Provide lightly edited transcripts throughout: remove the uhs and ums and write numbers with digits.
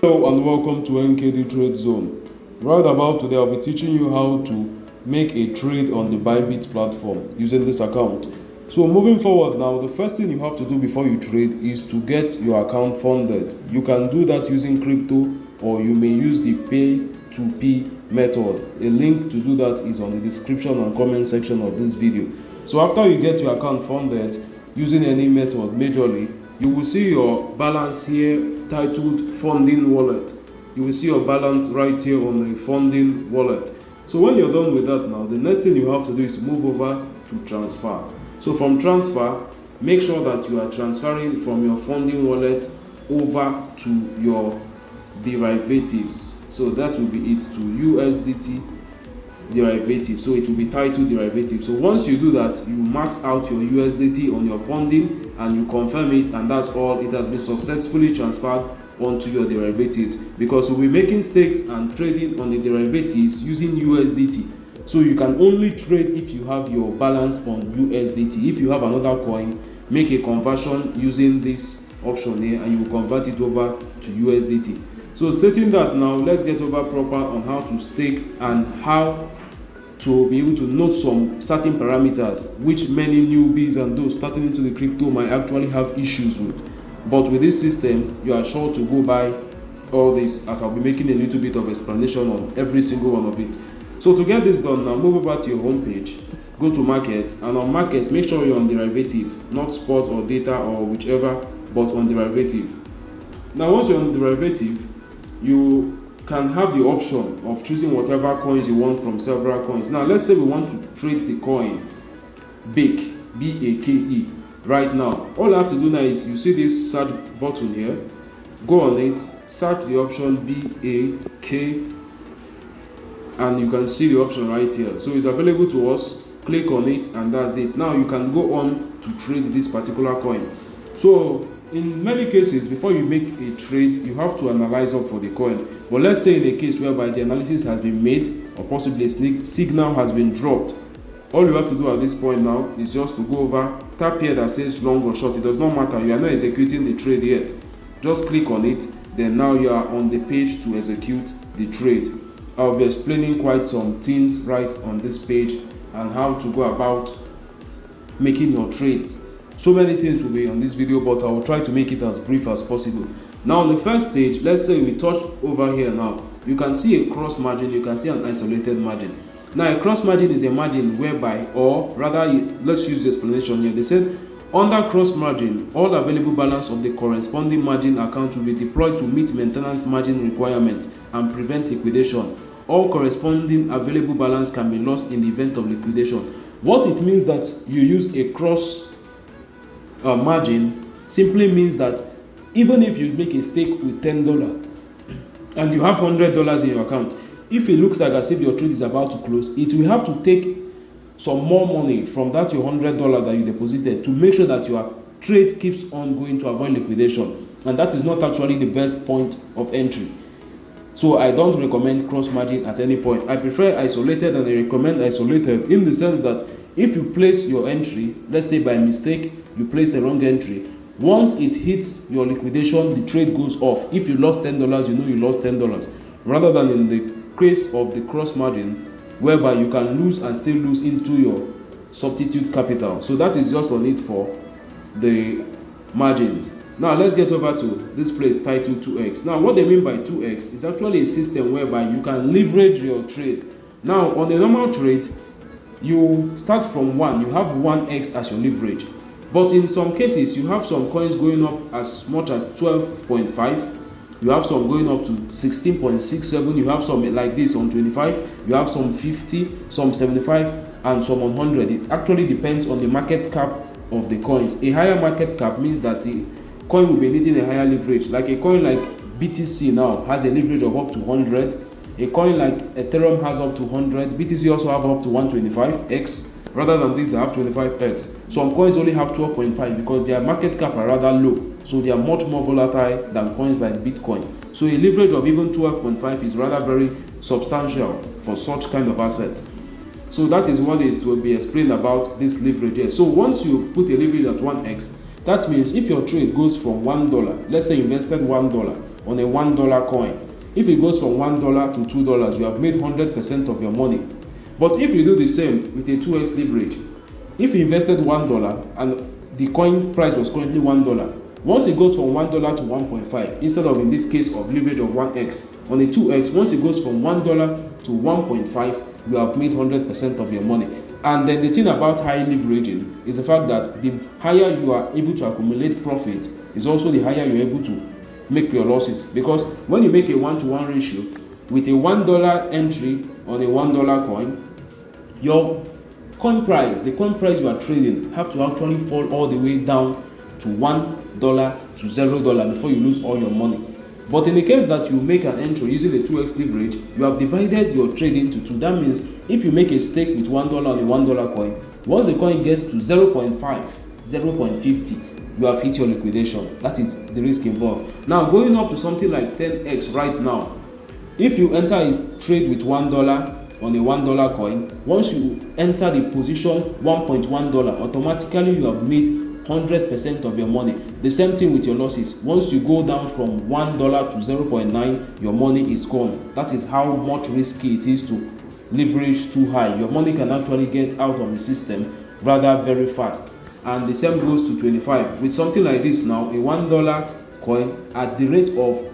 Hello and welcome to NKD Trade Zone. Right about today, I'll be teaching you how to make a trade on the Bybit platform using this account. So moving forward now, the first thing you have to do before you trade is to get your account funded. You can do that using crypto, or you may use the pay-to-P method. A link to do that is on the description and comment section of this video. So after you get your account funded using any method majorly, you will see your balance here titled funding wallet. You will see your balance right here on the funding wallet. So when you're done with that now, the next thing you have to do is to move over to transfer. So from transfer, make sure that you are transferring from your funding wallet over to your derivatives. So that will be it, to USDT derivative. So it will be titled derivative. So once you do that, you max out your USDT on your funding and you confirm it, and that's all. It has been successfully transferred onto your derivatives, because we'll be making stakes and trading on the derivatives using USDT. So you can only trade if you have your balance on USDT. If you have another coin, make a conversion using this option here and you convert it over to USDT. So stating that, now let's get over proper on how to stake and how to be able to note some certain parameters which many newbies and those starting into the crypto might actually have issues with. But with this system, you are sure to go by all this, as I'll be making a little bit of explanation on every single one of it. So to get this done, now move over to your home page, go to market, and on market, make sure you're on derivative, not spot or data or whichever, but on derivative. Now once you're on derivative, you can have the option of choosing whatever coins you want from several coins. Now let's say we want to trade the coin BAKE, B-A-K-E. Right now, all I have to do now is, you see this search button here, go on it, search the option BAK, and you can see the option right here. So it's available to us, click on it, and that's it. Now you can go on to trade this particular coin. So in many cases, before you make a trade, you have to analyze up for the coin. But let's say in a case whereby the analysis has been made, or possibly a signal has been dropped, all you have to do at this point now is just to go over, tap here that says long or short. It does not matter, you are not executing the trade yet. Just click on it, then now you are on the page to execute the trade. I'll be explaining quite some things right on this page and how to go about making your trades. So many things will be on this video, but I will try to make it as brief as possible. Now on the first stage, let's say we touch over here now. You can see a cross margin, you can see an isolated margin. Now a cross margin is a margin whereby, or rather, let's use the explanation here. They said under cross margin, all available balance of the corresponding margin account will be deployed to meet maintenance margin requirement and prevent liquidation. All corresponding available balance can be lost in the event of liquidation. What it means that you use a cross margin simply means that even if you make a stake with $10 and you have $100 in your account, if it looks like as if your trade is about to close, it will have to take some more money from that your $100 that you deposited to make sure that your trade keeps on going to avoid liquidation, and that is not actually the best point of entry. So I don't recommend cross margin at any point. I prefer isolated, and I recommend isolated in the sense that if you place your entry, let's say by mistake you place the wrong entry, once it hits your liquidation, the trade goes off. If you lost $10, you know you lost $10, rather than in the case of the cross margin whereby you can lose and still lose into your substitute capital. So that is just on it for the margins. Now let's get over to this place titled 2x. Now what they mean by 2x is actually a system whereby you can leverage your trade. Now on a normal trade, you start from 1, you have 1x as your leverage, but in some cases you have some coins going up as much as 12.5, you have some going up to 16.67, you have some like this on 25, you have some 50, some 75, and some on 100. It actually depends on the market cap of the coins. A higher market cap means that the coin will be needing a higher leverage. Like a coin like BTC now has a leverage of up to 100. A coin like Ethereum has up to 100. BTC also have up to 125x. Rather than this, they have 25x. Some coins only have 12.5 because their market cap are rather low. So they are much more volatile than coins like Bitcoin. So a leverage of even 12.5 is rather very substantial for such kind of asset. So that is what is to be explained about this leverage here. So once you put a leverage at 1x, that means if your trade goes from $1, let's say you invested $1, on a $1 coin. If it goes from $1 to $2, you have made 100% of your money. But if you do the same with a 2x leverage, if you invested $1 and the coin price was currently $1, once it goes from $1 to 1.5, instead of in this case of leverage of 1x, on a 2x, once it goes from $1 to 1.5, you have made 100% of your money. And then the thing about high leveraging is the fact that the higher you are able to accumulate profit is also the higher you're able to make your losses. Because when you make a 1-to-1 ratio with a $1 entry on a $1 coin, your coin price, the coin price you are trading, have to actually fall all the way down to $1 to $0 before you lose all your money. But in the case that you make an entry using the 2x leverage, you have divided your trade into two. That means if you make a stake with $1 on a $1 coin, once the coin gets to 0.5, 0.50, you have hit your liquidation. That is the risk involved. Now, going up to something like 10x right now, if you enter a trade with $1 on a $1 coin, once you enter the position $1.1, automatically you have made 100% of your money. The same thing with your losses. Once you go down from $1 to 0.9, your money is gone. That is how much risky it is to leverage too high. Your money can actually get out of the system rather very fast. And the same goes to 25. With something like this now, a $1 coin at the rate of,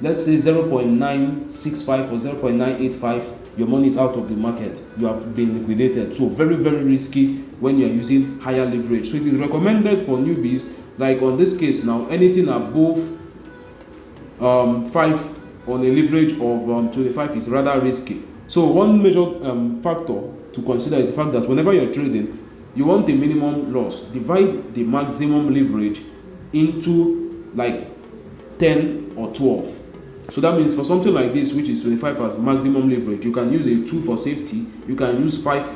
let's say, 0.965 or 0.985, your money is out of the market. You have been liquidated. So very, very risky when you are using higher leverage. So it is recommended for newbies, like on this case now, anything above 5 on a leverage of 25 is rather risky. So one major factor to consider is the fact that whenever you're trading, you want the minimum loss. Divide the maximum leverage into like 10 or 12. So that means for something like this, which is 25 as maximum leverage, you can use a 2 for safety, you can use 5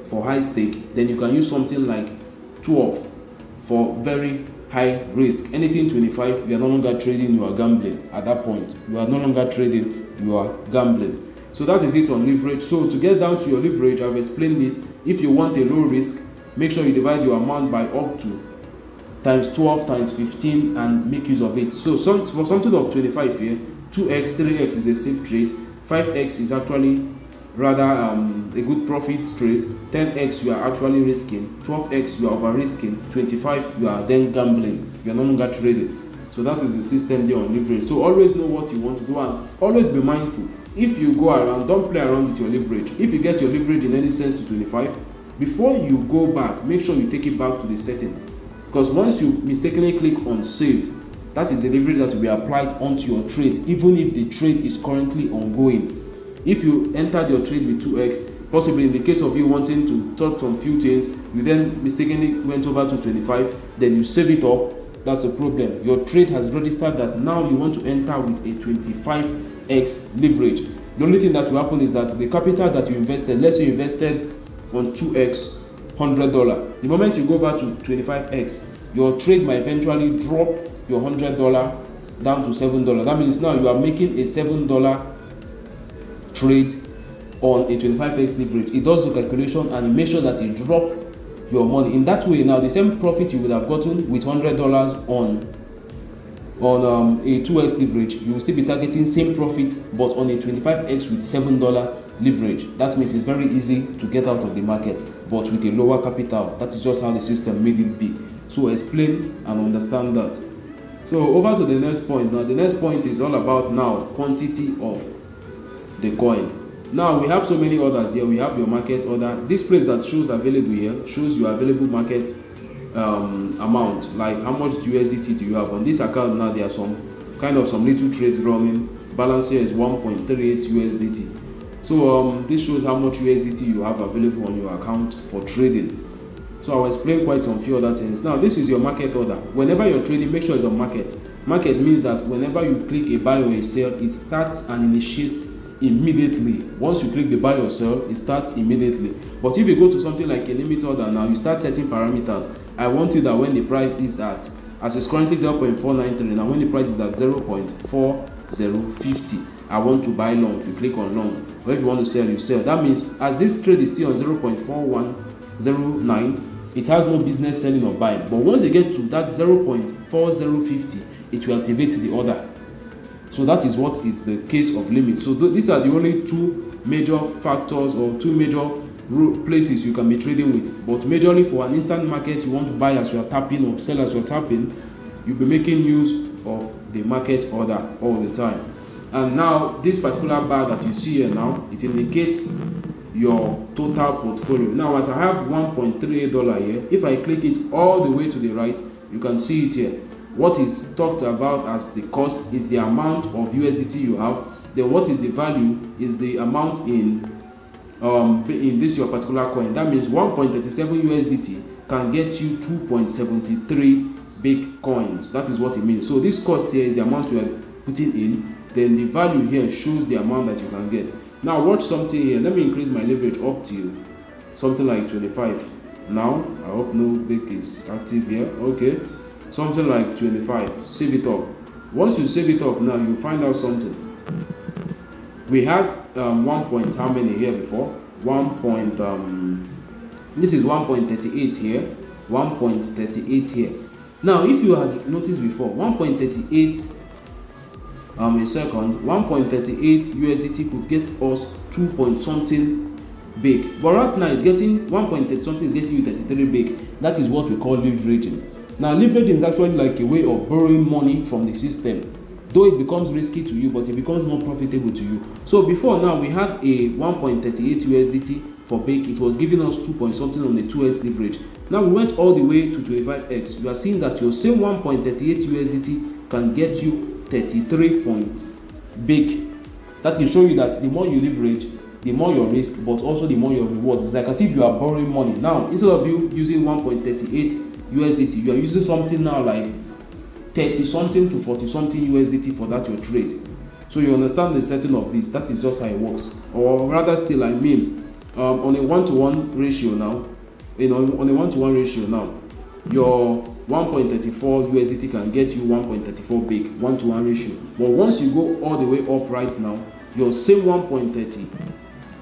for high stake, then you can use something like 12 for very high risk. Anything 25, you are no longer trading, you are gambling. At that point, you are no longer trading, you are gambling. So that is it on leverage. So to get down to your leverage, I've explained it. If you want a low risk, make sure you divide your amount by up to times 12 times 15 and make use of it. So for something of 25 here, 2x, 3x is a safe trade, 5x is actually rather a good profit trade, 10x you are actually risking, 12x you are over risking, 25 you are then gambling, you are no longer trading. So that is the system there on leverage. So always know what you want to do and always be mindful. If you go around, don't play around with your leverage. If you get your leverage in any sense to 25, before you go back, make sure you take it back to the setting. Because once you mistakenly click on save, that is the leverage that will be applied onto your trade, even if the trade is currently ongoing. If you entered your trade with 2x, possibly in the case of you wanting to touch on few things, you then mistakenly went over to 25, then you save it up, that's a problem. Your trade has registered that now you want to enter with a 25x leverage. The only thing that will happen is that the capital that you invested, let's say you invested on 2x, $100. The moment you go back to 25x, your trade might eventually drop your $100 down to $7. That means now you are making a $7 trade on a 25x leverage. It does the calculation and it makes sure that it drop your money. In that way, now the same profit you would have gotten with $100 on a 2x leverage, you will still be targeting same profit but on a 25x with $7 leverage. That means it's very easy to get out of the market but with a lower capital. That is just how the system made it be. So explain and understand that. So over to the next point. Now the next point is all about now quantity of the coin. Now we have so many orders here. We have your market order. This place that shows available here shows your available market amount, like how much USDT do you have on this account. Now there are some little trades running. Balance here is 1.38 USDT. So this shows how much USDT you have available on your account for trading. So I'll explain quite some few other things. Now this is your market order. Whenever you're trading, make sure it's on market. Market means that whenever you click a buy or a sell, it starts and initiates immediately. Once you click the buy or sell, it starts immediately. But if you go to something like a limit order, now you start setting parameters. I want you that when the price is at, as it's currently 0.493, now when the price is at 0.4050, I want to buy long, you click on long. Or if you want to sell, you sell. That means as this trade is still on 0.4109, it has no business selling or buying. But once you get to that 0.4050, it will activate the order. So So that is what is the case of limit. So these are the only two major factors or two major places you can be trading with. But majorly for an instant market, you want to buy as you are tapping or sell as you are tapping, you'll be making use of the market order all the time. And now this particular bar that you see here now, it indicates your total portfolio. Now as I have $1.38 here, if I click it all the way to the right, you can see it here. What is talked about as the cost is the amount of USDT you have. Then what is the value is the amount in this your particular coin. That means 1.37 USDT can get you 2.73 Bitcoins. That is what it means. So this cost here is the amount you are putting in, then the value here shows the amount that you can get. Now watch something here. Let me increase my leverage up to something like 25. Now I hope no BIC is active here. Okay, something like 25. Save it up. Once you save it up, now you find out something. We had 1 point how many here before? 1 point this is 1.38 here, 1.38 here. Now if you had noticed before, 1.38 a second, 1.38 USDT could get us 2 point something big, but right now it's getting 1.30 something is getting you 33 big. That is what we call leveraging. Now leveraging is actually like a way of borrowing money from the system, though it becomes risky to you, but it becomes more profitable to you. So before now we had a 1.38 USDT for big, it was giving us 2 point something on the 2x leverage. Now we went all the way to 25x. You are seeing that your same 1.38 USDT can get you 33 point big. That is showing you that the more you leverage, the more your risk, but also the more your reward. It's like as if you are borrowing money. Now instead of you using 1.38 USDT, you are using something now like 30 something to 40 something USDT for that your trade. So you understand the setting of this. That is just how it works. Or rather still, I mean, on a 1-to-1 ratio now, on a 1-to-1 ratio now, your 1.34 USDT can get you 1.34 big, 1-to-1 ratio. But once you go all the way up right now, your same 1.38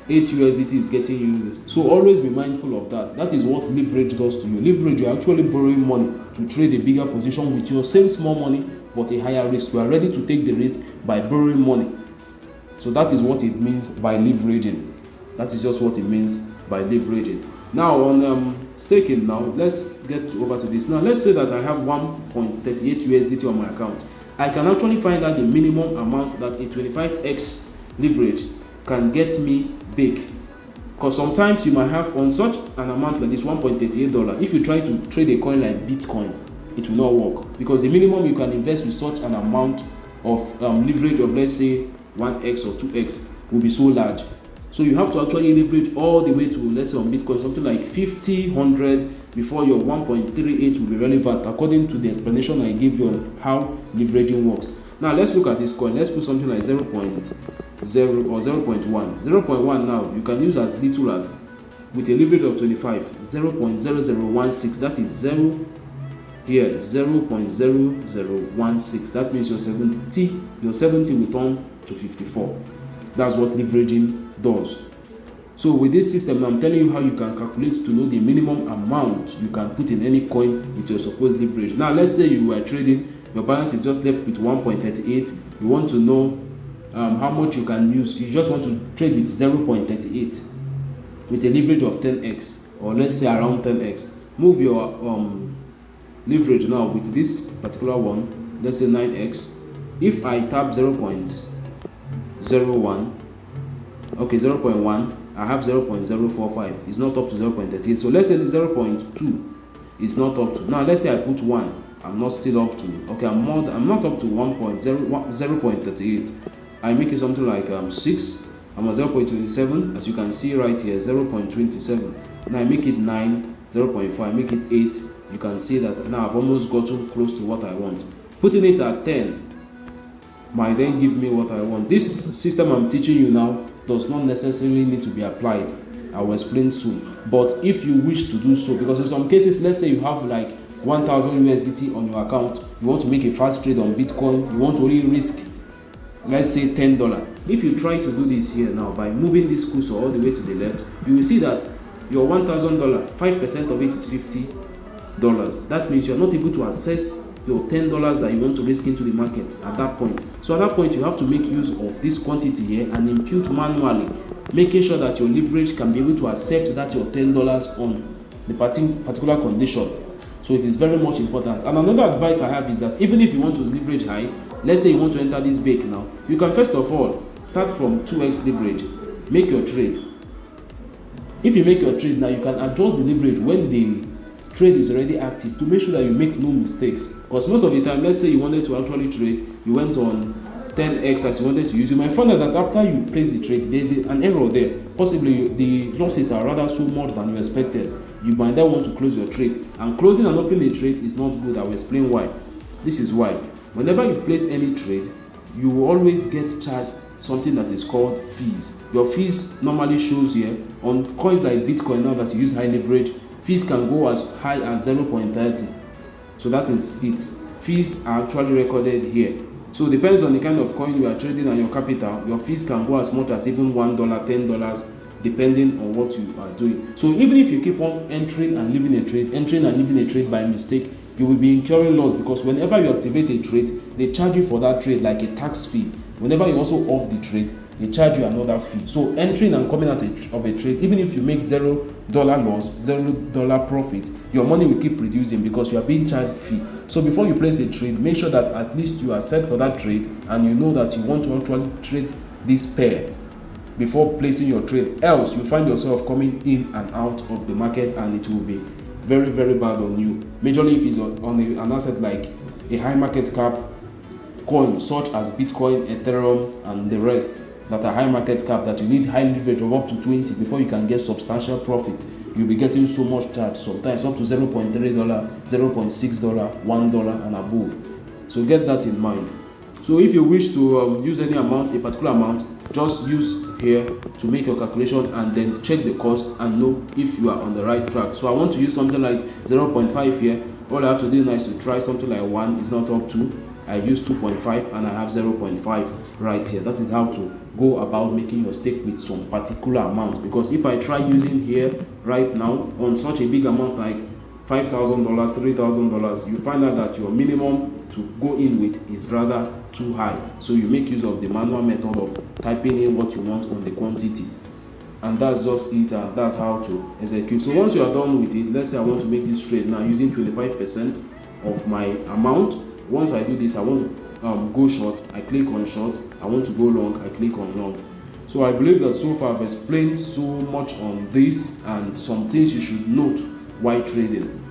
USDT is getting you this. So always be mindful of that. That is what leverage does to you. Leverage, you're actually borrowing money to trade a bigger position with your same small money but a higher risk. You are ready to take the risk by borrowing money. So that is what it means by leveraging. That is just what it means by leveraging. Now on staking, now let's get over to this. Now let's say that I have 1.38 USDT on my account. I can actually find out the minimum amount that a 25x leverage can get me big, because sometimes you might have on such an amount like this $1.38. If you try to trade a coin like Bitcoin, it will not work, because the minimum you can invest with such an amount of leverage of, let's say, 1x or 2x will be so large. So you have to actually leverage all the way to, let's say on Bitcoin, something like 50, 100 before your 1.38 will be relevant, according to the explanation I gave you on how leveraging works. Now let's look at this coin. Let's put something like 0.0 or 0.1. 0.1 now you can use as little as, with a leverage of 25, 0.0016. That is 0 here, 0.0016. That means your 70 will turn to 54. That's what leveraging does. So with this system, I'm telling you how you can calculate to know the minimum amount you can put in any coin with your supposed leverage. Now let's say you were trading, your balance is just left with 1.38. You want to know how much you can use. You just want to trade with 0.38 with a leverage of 10x, or let's say around 10x. Move your leverage now with this particular one, let's say 9x. If I tap 0.01, okay, 0.1, I have 0.045. It's not up to 0.38. So let's say the 0.2 is not up to. Now let's say I put 1. I'm not still up to. Okay, I'm not up to 0.38. I make it something like 6. I'm at 0.27, as you can see right here, 0.27. Now I make it 9, 0.5, make it 8. You can see that now I've almost gotten close to what I want. Putting it at 10 might then give me what I want. This system I'm teaching you now does not necessarily need to be applied. I will explain soon. But if you wish to do so, because in some cases, let's say you have like 1,000 USDT on your account, you want to make a fast trade on Bitcoin, you want to only risk, let's say, $10. If you try to do this here now by moving this cursor all the way to the left, you will see that your $1,000, 5% of it is $50. That means you're not able to access your $10 that you want to risk into the market at that point. So at that point, you have to make use of this quantity here and impute manually, making sure that your leverage can be able to accept that your $10 on the particular condition. So it is very much important. And another advice I have is that even if you want to leverage high, let's say you want to enter this bake now, you can first of all start from 2x leverage, make your trade. If you make your trade now, you can adjust the leverage when the trade is already active to make sure that you make no mistakes. Because most of the time, let's say you wanted to actually trade, you went on 10x as you wanted to use, you might find out that after you place the trade, there's an error there. Possibly the losses are rather so much than you expected. You might then want to close your trade, and closing and opening a trade is not good. I will explain why. This is why. Whenever you place any trade, you will always get charged something that is called fees. Your fees normally shows here on coins like Bitcoin. Now that you use high leverage, fees can go as high as 0.30. So that is it. Fees are actually recorded here. So it depends on the kind of coin you are trading and your capital. Your fees can go as much as even $1, $10, depending on what you are doing. So even if you keep on entering and leaving a trade by mistake, you will be incurring loss, because whenever you activate a trade, they charge you for that trade like a tax fee. Whenever you also off the trade, they charge you another fee. So entering and coming out of a trade, even if you make $0 loss, $0 profit, your money will keep reducing because you are being charged fee. So before you place a trade, make sure that at least you are set for that trade and you know that you want to actually trade this pair before placing your trade. Else you find yourself coming in and out of the market, and it will be very, very bad on you. Majorly if it's on an asset like a high market cap coin such as Bitcoin, Ethereum, and the rest that are high market cap, that you need high leverage of up to 20 before you can get substantial profit. You'll be getting so much charge, sometimes up to $0.3, $0.6, $1 and above. So get that in mind. So if you wish to use any amount, a particular amount, just use here to make your calculation and then check the cost and know if you are on the right track. So I want to use something like 0.5 here. All I have to do now is to try something like 1. It's not up to. I use 2.5 and I have 0.5 right here. That is how to go about making your stake with some particular amount. Because if I try using here right now on such a big amount like $5,000, $3,000, you find out that your minimum to go in with is rather too high. So you make use of the manual method of typing in what you want on the quantity, and that's just it, and that's how to execute. So once you are done with it, let's say I want to make this trade now using 25% of my amount. Once I do this, I want to go short, I click on short. I want to go long, I click on long. So I believe that so far I've explained so much on this and some things you should note while trading.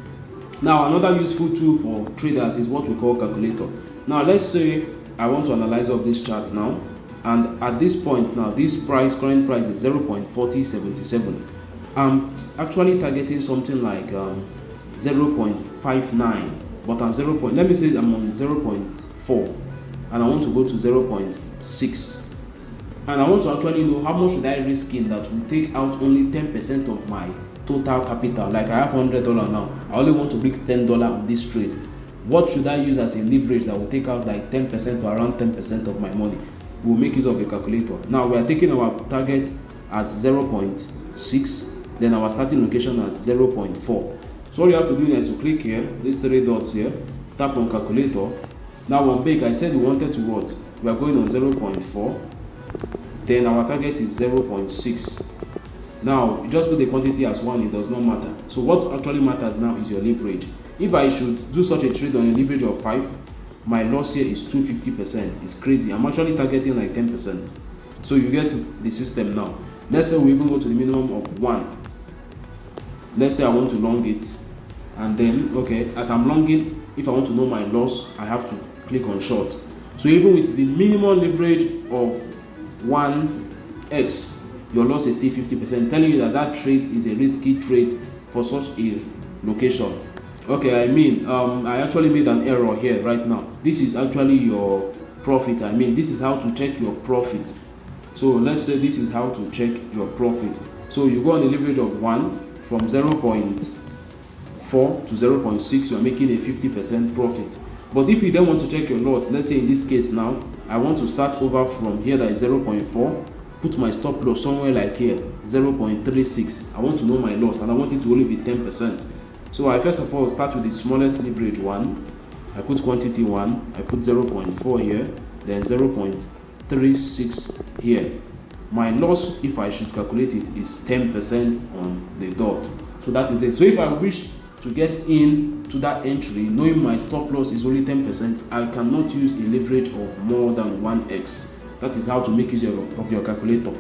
Now another useful tool for traders is what we call calculator. Now let's say I want to analyze of this chart now, and at this point now, this current price is 0.4077. I'm actually targeting something like 0.59, but I'm let me say I'm on 0.4 and I want to go to 0.6, and I want to actually know how much should I risk in that will take out only 10% of my total capital. Like I have $100 now, I only want to risk $10 on this trade. What should I use as a leverage that will take out like 10% to around 10% of my money? We'll make use of a calculator. Now we are taking our target as 0.6, then our starting location as 0.4. So all you have to do is to click here, these three dots here, tap on calculator. Now on bake, I said we wanted to what? We are going on 0.4, then our target is 0.6. Now you just put the quantity as 1, it does not matter. So what actually matters now is your leverage. If I should do such a trade on a leverage of 5, my loss here is 250%. It's crazy. I'm actually targeting like 10%. So you get the system now. Let's say we even go to the minimum of 1. Let's say I want to long it, and then okay, as I'm longing, if I want to know my loss, I have to click on short. So even with the minimum leverage of 1x, your loss is still 50%, telling you that that trade is a risky trade for such a location. Okay, I actually made an error here right now. This is actually your profit. This is how to check your profit. So let's say this is how to check your profit. So you go on a leverage of 1 from 0.4 to 0.6, you are making a 50% profit. But if you then want to check your loss, let's say in this case now, I want to start over from here, that is 0.4, put my stop loss somewhere like here, 0.36. I want to know my loss and I want it to only be 10%. So I first of all start with the smallest leverage 1. I put quantity 1, I put 0.4 here, then 0.36 here. My loss, if I should calculate it, is 10% on the dot. So that is it. So if I wish to get in to that entry, knowing my stop loss is only 10%, I cannot use a leverage of more than 1x. That is how to make use of your calculator.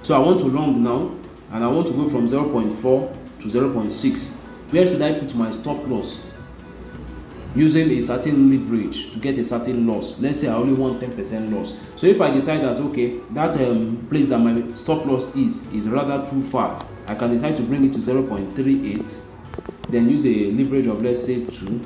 So I want to long now, and I want to go from 0.4 to 0.6. Where should I put my stop loss? Using a certain leverage to get a certain loss. Let's say I only want 10% loss. So if I decide that, okay, that place that my stop loss is rather too far, I can decide to bring it to 0.38, then use a leverage of, let's say, 2.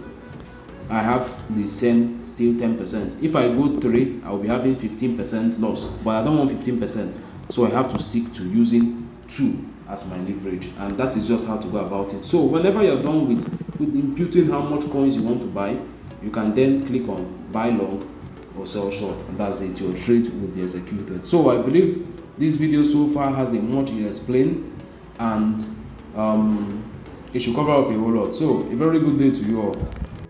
I have the same still 10%. If I go 3, I will be having 15% loss, but I don't want 15%, so I have to stick to using 2 as my leverage, and that is just how to go about it. So whenever you're done with imputing how much coins you want to buy, you can then click on buy long or sell short, and that's it. Your trade will be executed. So I believe this video so far has a much explained, and it should cover up a whole lot. So a very good day to you all.